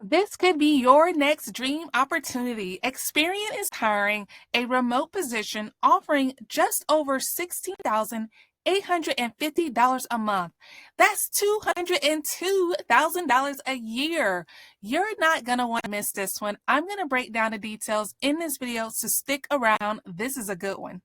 This could be your next dream opportunity. Experian is hiring a remote position offering just over $16,850 a month. That's $202,000 a year. You're not going to want to miss this one. I'm going to break down the details in this video, so stick around. This is a good one.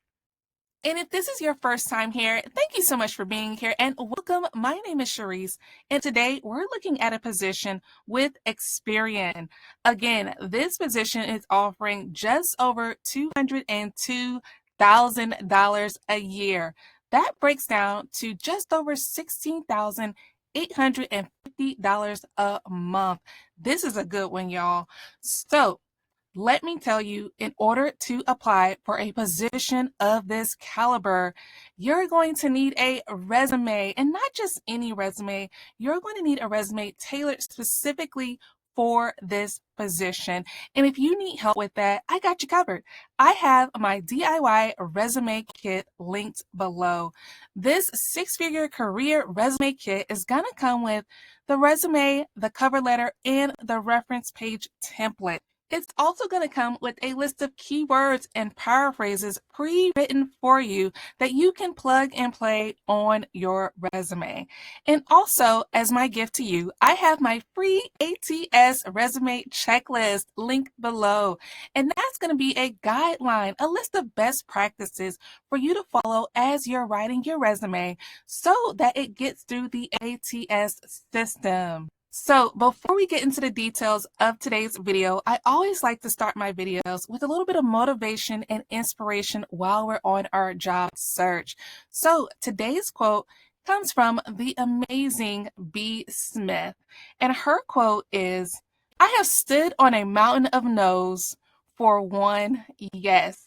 And if this is your first time here, thank you so much for being here and welcome. My name is Cherise, and today we're looking at a position with Experian. Again, this position is offering just over $202,000 a year. That breaks down to just over $16,850 a month. This is a good one, y'all. So, let me tell you, in order to apply for a position of this caliber, you're going to need a resume, and not just any resume. You're going to need a resume tailored specifically for this position. And if you need help with that, I got you covered. I have my DIY resume kit linked below. This 6-figure career resume kit is going to come with the resume, the cover letter, and the reference page template. It's also going to come with a list of keywords and paraphrases pre-written for you that you can plug and play on your resume. And also, as my gift to you, I have my free ATS resume checklist linked below. And that's going to be a guideline, a list of best practices for you to follow as you're writing your resume so that it gets through the ATS system. So before we get into the details of today's video, I always like to start my videos with a little bit of motivation and inspiration while we're on our job search. So today's quote comes from the amazing B. Smith, and her quote is, "I have stood on a mountain of no's for one yes."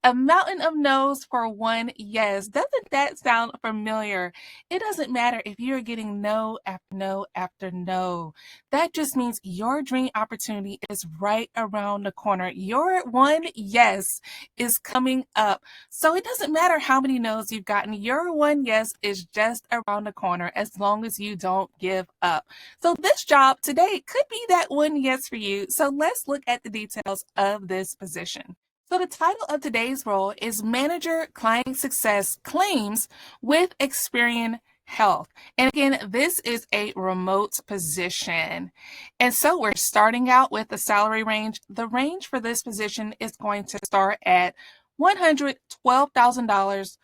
A mountain of no's for one yes. Doesn't that sound familiar? It doesn't matter if you're getting no after no after no. That just means your dream opportunity is right around the corner. Your one yes is coming up. So it doesn't matter how many no's you've gotten. Your one yes is just around the corner as long as you don't give up. So this job today could be that one yes for you. So let's look at the details of this position. So the title of today's role is Manager Client Success Claims with Experian Health. And again, this is a remote position. And so we're starting out with the salary range. The range for this position is going to start at $112,000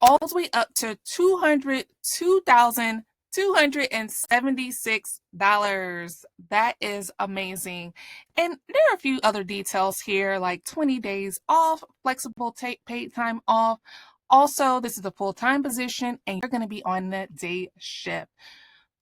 all the way up to $202,276. That is amazing. And there are a few other details here, like 20 days off, flexible paid time off. Also, this is a full-time position, and you're going to be on the day shift.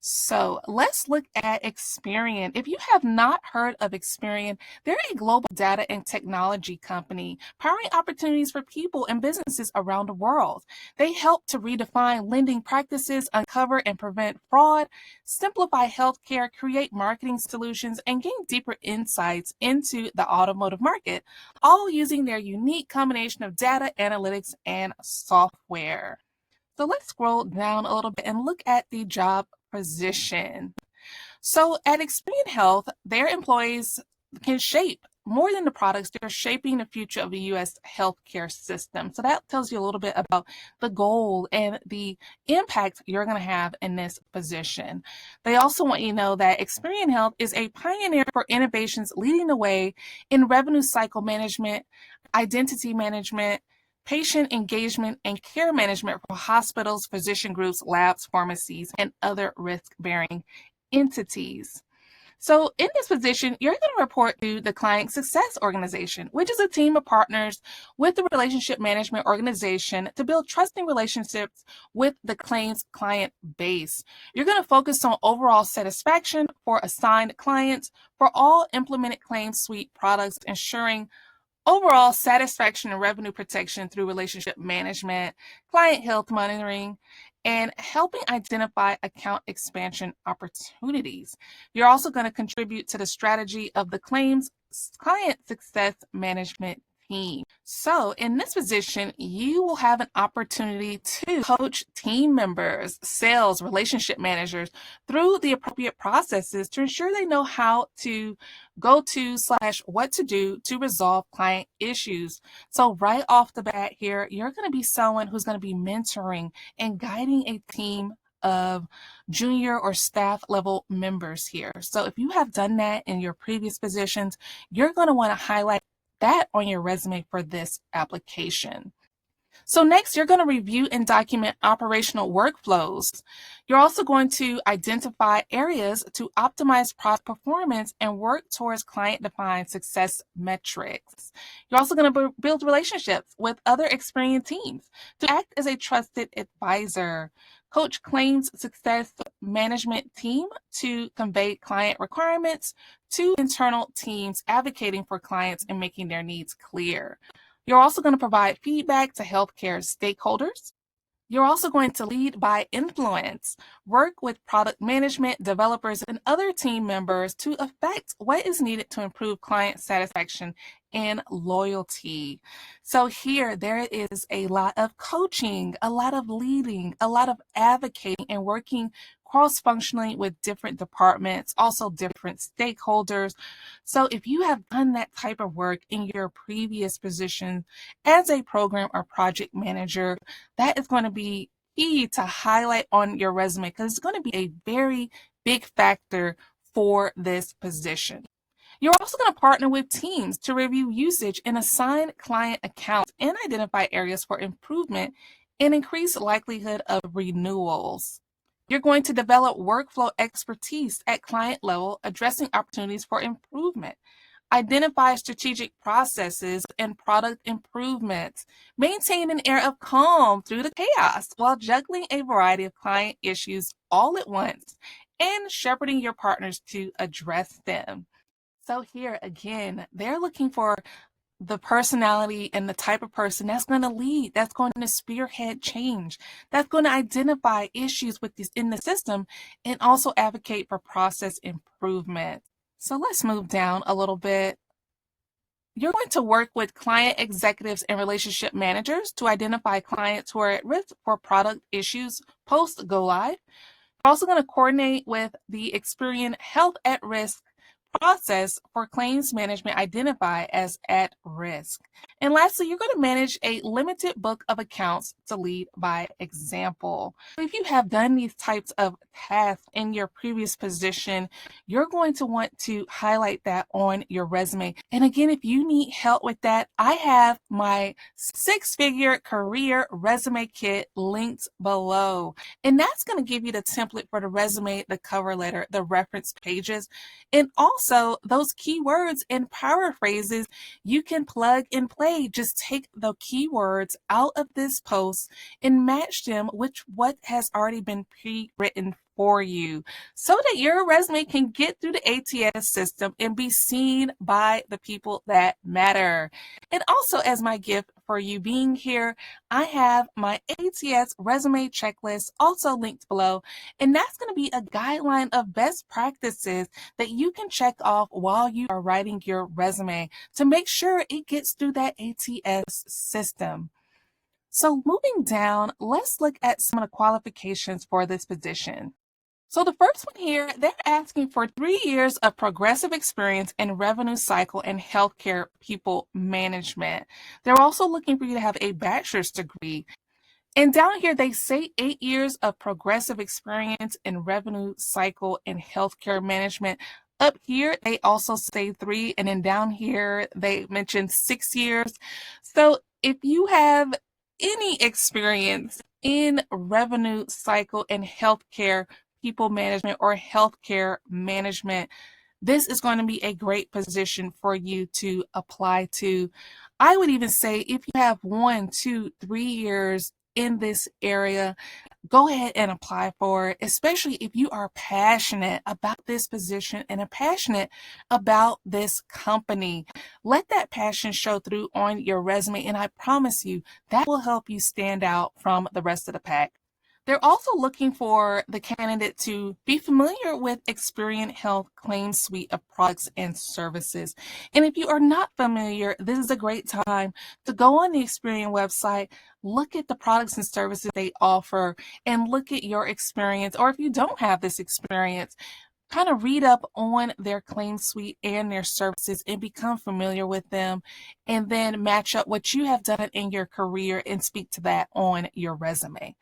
So let's look at Experian. If you have not heard of Experian, they're a global data and technology company powering opportunities for people and businesses around the world. They help to redefine lending practices, uncover and prevent fraud, simplify healthcare, create marketing solutions, and gain deeper insights into the automotive market, all using their unique combination of data, analytics, and software. So let's scroll down a little bit and look at the job position. So at Experian Health, their employees can shape more than the products. They're shaping the future of the U.S. healthcare system. So that tells you a little bit about the goal and the impact you're going to have in this position. They also want you to know that Experian Health is a pioneer for innovations leading the way in revenue cycle management, identity management, patient engagement, and care management for hospitals, physician groups, labs, pharmacies, and other risk-bearing entities. So in this position, you're going to report to the Client Success Organization, which is a team of partners with the Relationship Management Organization to build trusting relationships with the claims client base. You're going to focus on overall satisfaction for assigned clients for all implemented claims suite products, ensuring overall satisfaction and revenue protection through relationship management, client health monitoring, and helping identify account expansion opportunities. You're also going to contribute to the strategy of the claims client success management team. So in this position, you will have an opportunity to coach team members, sales, relationship managers through the appropriate processes to ensure they know how to go to / what to do to resolve client issues. So right off the bat here, you're going to be someone who's going to be mentoring and guiding a team of junior or staff level members here. So if you have done that in your previous positions, you're going to want to highlight that on your resume for this application. So next, you're going to review and document operational workflows. You're also going to identify areas to optimize product performance and work towards client-defined success metrics. You're also going to build relationships with other experienced teams to act as a trusted advisor. Coach claims success management team to convey client requirements to internal teams advocating for clients and making their needs clear. You're also going to provide feedback to healthcare stakeholders. You're also going to lead by influence, work with product management, developers, and other team members to affect what is needed to improve client satisfaction and loyalty. So here, there is a lot of coaching, a lot of leading, a lot of advocating and working cross-functionally with different departments, also different stakeholders. So if you have done that type of work in your previous position as a program or project manager, that is going to be key to highlight on your resume because it's going to be a very big factor for this position. You're also going to partner with teams to review usage and assign client accounts and identify areas for improvement and increase likelihood of renewals. You're going to develop workflow expertise at client level, addressing opportunities for improvement. Identify strategic processes and product improvements. Maintain an air of calm through the chaos while juggling a variety of client issues all at once and shepherding your partners to address them. So here again, they're looking for the personality and the type of person that's going to lead, that's going to spearhead change, that's going to identify issues with this in the system and also advocate for process improvement. So let's move down a little bit. You're going to work with client executives and relationship managers to identify clients who are at risk for product issues post go live. You're also going to coordinate with the EXPERIAN Health at Risk process for claims management identify as at risk. And lastly, you're going to manage a limited book of accounts to lead by example. If you have done these types of tasks in your previous position, you're going to want to highlight that on your resume. And again, if you need help with that, I have my 6-figure career resume kit linked below. And that's going to give you the template for the resume, the cover letter, the reference pages, and also those keywords and paraphrases you can plug and play. Just take the keywords out of this post and match them with what has already been pre-written for you so that your resume can get through the ATS system and be seen by the people that matter. And also, as my gift for you being here, I have my ATS resume checklist also linked below, and that's going to be a guideline of best practices that you can check off while you are writing your resume to make sure it gets through that ATS system. So moving down, let's look at some of the qualifications for this position. So the first one here, they're asking for 3 years of progressive experience in revenue cycle and healthcare people management. They're also looking for you to have a bachelor's degree. And down here, they say 8 years of progressive experience in revenue cycle and healthcare management. Up here, they also say 3, and then down here, they mention 6 years. So if you have any experience in revenue cycle and healthcare people management or healthcare management, this is going to be a great position for you to apply to. I would even say if you have 1, 2, 3 years in this area, go ahead and apply for it, especially if you are passionate about this position and are passionate about this company. Let that passion show through on your resume, and I promise you that will help you stand out from the rest of the pack. They're also looking for the candidate to be familiar with Experian Health Claim Suite of products and services. And if you are not familiar, this is a great time to go on the Experian website, look at the products and services they offer, and look at your experience. Or if you don't have this experience, kind of read up on their claim suite and their services and become familiar with them, and then match up what you have done in your career and speak to that on your resume.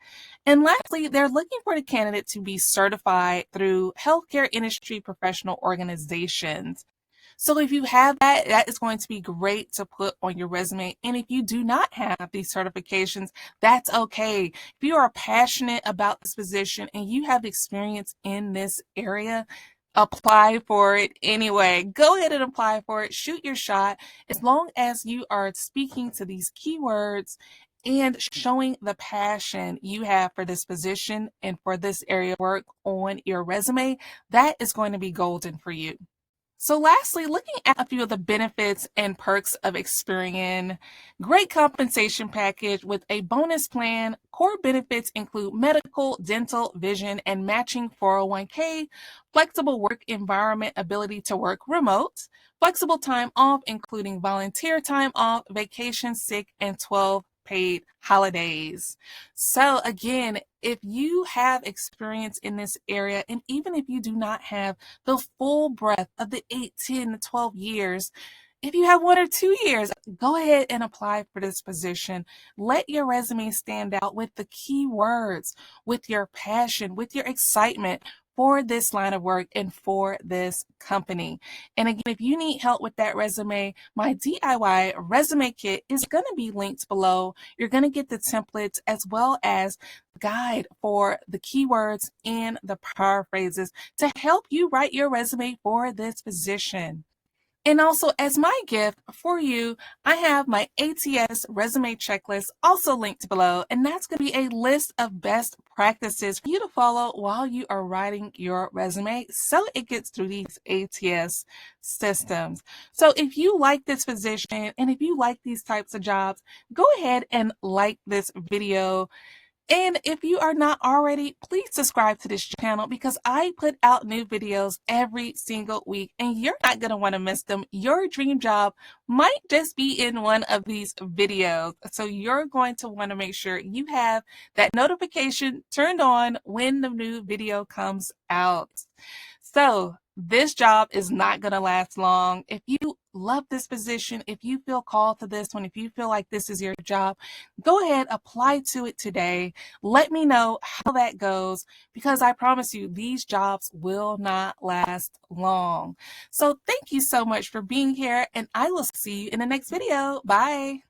And lastly, they're looking for the candidate to be certified through healthcare industry professional organizations. So if you have that, that is going to be great to put on your resume. And if you do not have these certifications, that's okay. If you are passionate about this position and you have experience in this area, apply for it anyway. Go ahead and apply for it. Shoot your shot. As long as you are speaking to these keywords and showing the passion you have for this position and for this area of work on your resume, that is going to be golden for you. So lastly, looking at a few of the benefits and perks of Experian. Great compensation package with a bonus plan. Core benefits include medical, dental, vision, and matching 401k, flexible work environment, ability to work remote, flexible time off, including volunteer time off, vacation, sick, and 12 paid holidays. So again, if you have experience in this area, and even if you do not have the full breadth of the 8, 10, 12 years, if you have 1 or 2 years, go ahead and apply for this position. Let your resume stand out with the keywords, with your passion, with your excitement for this line of work and for this company. And again, if you need help with that resume, my DIY resume kit is going to be linked below. You're going to get the templates as well as guide for the keywords and the paraphrases to help you write your resume for this position. And also, as my gift for you, I have my ATS resume checklist also linked below, and that's going to be a list of best practices for you to follow while you are writing your resume so it gets through these ATS systems. So if you like this position and if you like these types of jobs, go ahead and like this video. And if you are not already, please subscribe to this channel because I put out new videos every single week and you're not going to want to miss them. Your dream job might just be in one of these videos. So you're going to want to make sure you have that notification turned on when the new video comes out. So this job is not going to last long. If you love this position, if you feel called to this one, if you feel like this is your job, go ahead, apply to it today. Let me know how that goes because I promise you these jobs will not last long. So thank you so much for being here and I will see you in the next video. Bye.